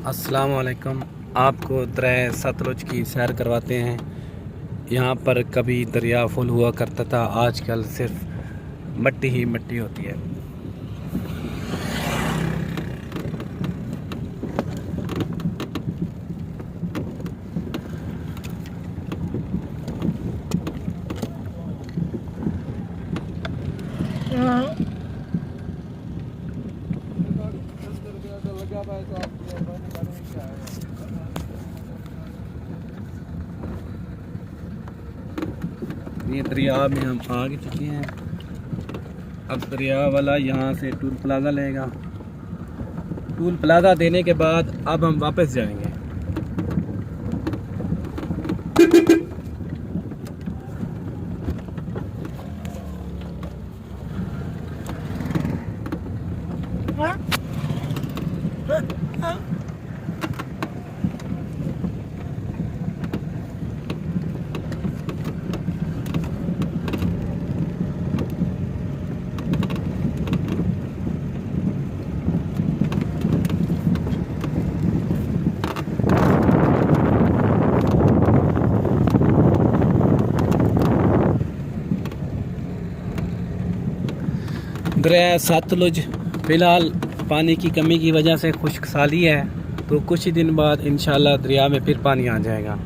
अस्सलाम वालेकुम। आपको दरिया सतलुज की सैर करवाते हैं। यहाँ पर कभी दरिया फुल हुआ करता था, आजकल सिर्फ मिट्टी ही मिट्टी होती है। ये दरिया में हम आ चुके हैं। अब दरिया वाला यहाँ से टूल प्लाजा लेगा। टूल प्लाजा देने के बाद अब हम वापस जाएंगे। दरिया सतलुज फ़िलहाल पानी की कमी की वजह से खुश्कसाली है, तो कुछ ही दिन बाद इंशाल्लाह दरिया में फिर पानी आ जाएगा।